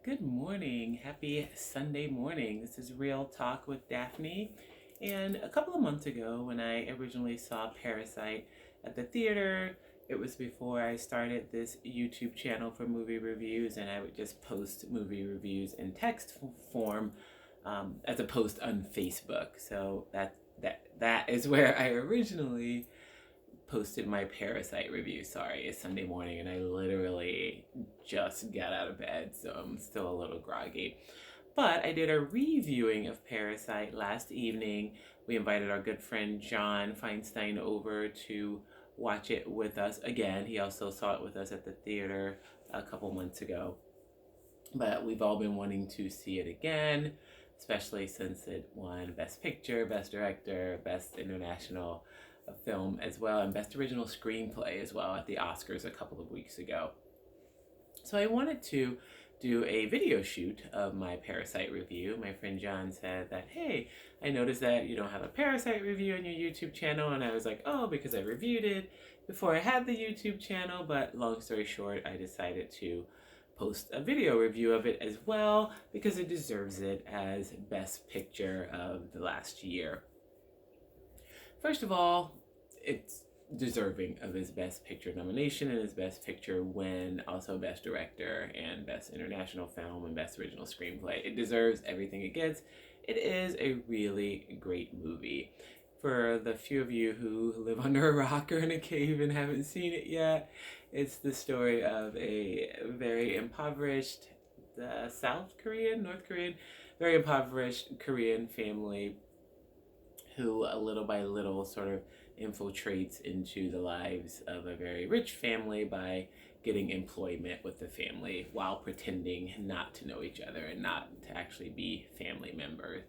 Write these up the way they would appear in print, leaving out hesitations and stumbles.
Good morning. Happy Sunday morning. This is Real Talk with Daphne. And a couple of months ago, when I originally saw Parasite at the theater, it was before I started this YouTube channel for movie reviews, and I would just post movie reviews in text form as a post on Facebook. So that is where I originally posted my Parasite review. Sorry, it's Sunday morning and I literally just got out of bed, so I'm still a little groggy. But I did a reviewing of Parasite last evening. We invited our good friend John Feinstein over to watch it with us again. He also saw it with us at the theater a couple months ago. But we've all been wanting to see it again, especially since it won Best Picture, Best Director, Best International Film as well, and Best Original Screenplay as well at the Oscars a couple of weeks ago. So I wanted to do a video shoot of my Parasite review. My friend John said that, hey, I noticed that you don't have a Parasite review on your YouTube channel. And I was like, oh, because I reviewed it before I had the YouTube channel. But long story short, I decided to post a video review of it as well because it deserves it as Best Picture of the last year. First of all, it's deserving of his Best Picture nomination and his Best Picture win, also Best Director and Best International Film and Best Original Screenplay. It deserves everything it gets. It is a really great movie. For the few of you who live under a rock or in a cave and haven't seen it yet, it's the story of a very impoverished North Korean, very impoverished Korean family who little by little sort of infiltrates into the lives of a very rich family by getting employment with the family while pretending not to know each other and not to actually be family members.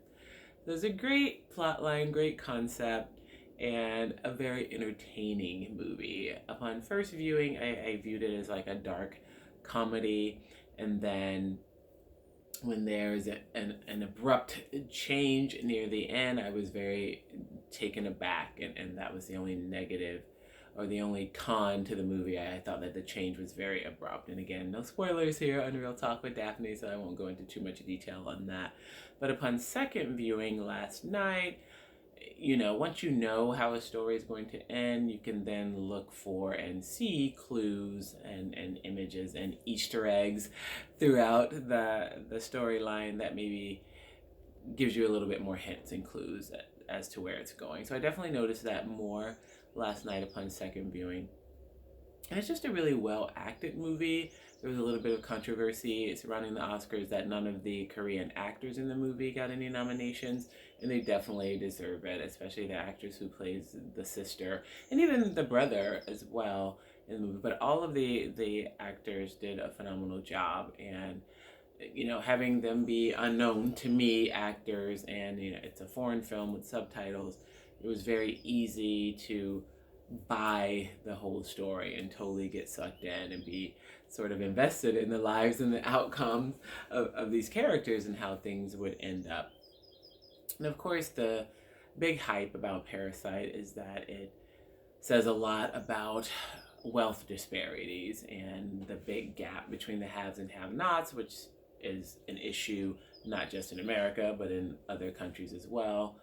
There's a great plot line, great concept, and a very entertaining movie. Upon first viewing, I viewed it as like a dark comedy, and then when there's an abrupt change near the end, I was very taken aback, and that was the only negative or the only con to the movie. I thought that the change was very abrupt. And again, no spoilers here on Real Talk with Daphne, so I won't go into too much detail on that. But upon second viewing last night, once you know how a story is going to end, you can then look for and see clues and images and Easter eggs throughout the storyline that maybe gives you a little bit more hints and clues as to where it's going. So I definitely noticed that more last night upon second viewing. And it's just a really well acted movie. There was a little bit of controversy surrounding the Oscars that none of the Korean actors in the movie got any nominations, and they definitely deserve it, especially the actress who plays the sister, and even the brother as well in the movie. But all of the actors did a phenomenal job, and having them be unknown to me actors, and it's a foreign film with subtitles, it was very easy to buy the whole story and totally get sucked in and be sort of invested in the lives and the outcomes of these characters and how things would end up. And of course, the big hype about Parasite is that it says a lot about wealth disparities and the big gap between the haves and have-nots, which is an issue not just in America but in other countries as well.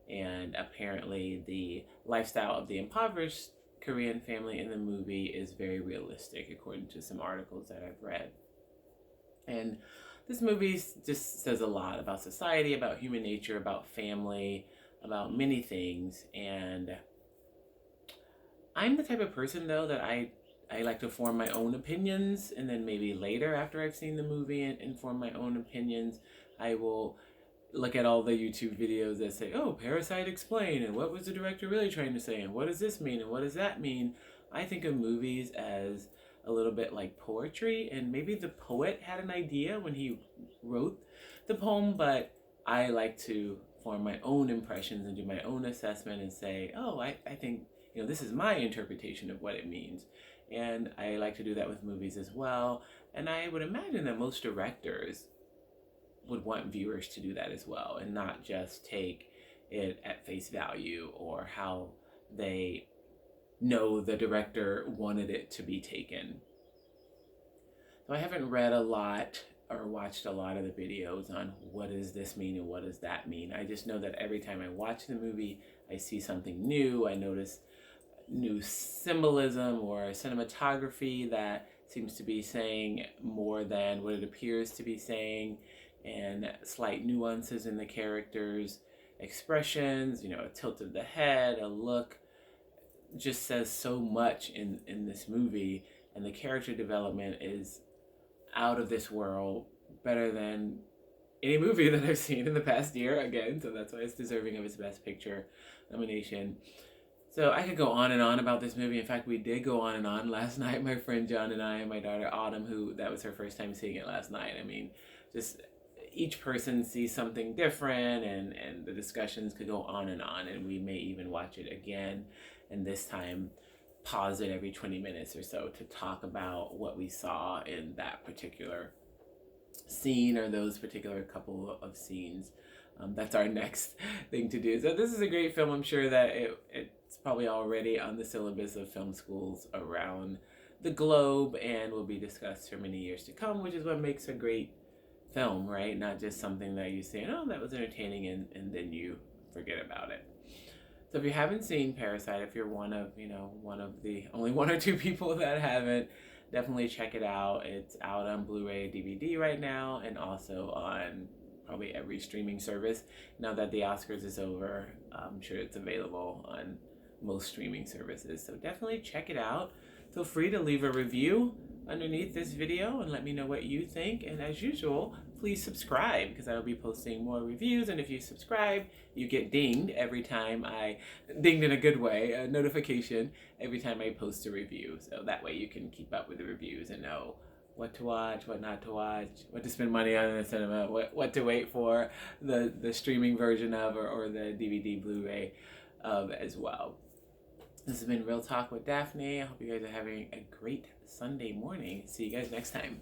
And apparently the lifestyle of the impoverished Korean family in the movie is very realistic, according to some articles that I've read. And this movie just says a lot about society, about human nature, about family, about many things. And I'm the type of person, though, that I like to form my own opinions, and then maybe later, after I've seen the movie and form my own opinions, I will look at all the YouTube videos that say, oh, Parasite explained, and what was the director really trying to say, and what does this mean, and what does that mean? I think of movies as a little bit like poetry, and maybe the poet had an idea when he wrote the poem, but I like to form my own impressions and do my own assessment and say, oh, I think, this is my interpretation of what it means. And I like to do that with movies as well. And I would imagine that most directors would want viewers to do that as well, and not just take it at face value or how they know the director wanted it to be taken. So I haven't read a lot or watched a lot of the videos on what does this mean and what does that mean. I just know that every time I watch the movie, I see something new. I notice new symbolism or cinematography that seems to be saying more than what it appears to be saying, and slight nuances in the characters' expressions, a tilt of the head, a look, just says so much in this movie, and the character development is out of this world, better than any movie that I've seen in the past year, again, so that's why it's deserving of its Best Picture nomination. So I could go on and on about this movie. In fact, we did go on and on last night, my friend John and I, and my daughter Autumn, that was her first time seeing it last night. I mean, just each person sees something different, and the discussions could go on, and we may even watch it again, and this time pause it every 20 minutes or so to talk about what we saw in that particular scene or those particular couple of scenes. That's our next thing to do. So this is a great film. I'm sure that it's probably already on the syllabus of film schools around the globe and will be discussed for many years to come, which is what makes a great film, right? Not just something that you say, oh, that was entertaining, and then you forget about it. So if you haven't seen Parasite, if you're one of the only one or two people that haven't, definitely check it out. It's out on Blu-ray, DVD right now, and also on probably every streaming service. Now that the Oscars is over, I'm sure it's available on most streaming services. So definitely check it out. Feel free to leave a review underneath this video and let me know what you think. And as usual, please subscribe, because I will be posting more reviews. And if you subscribe, you get dinged every time dinged in a good way, a notification every time I post a review. So that way you can keep up with the reviews and know what to watch, what not to watch, what to spend money on in the cinema, what to wait for the streaming version of, or the DVD Blu-ray of as well. This has been Real Talk with Daphne. I hope you guys are having a great Sunday morning. See you guys next time.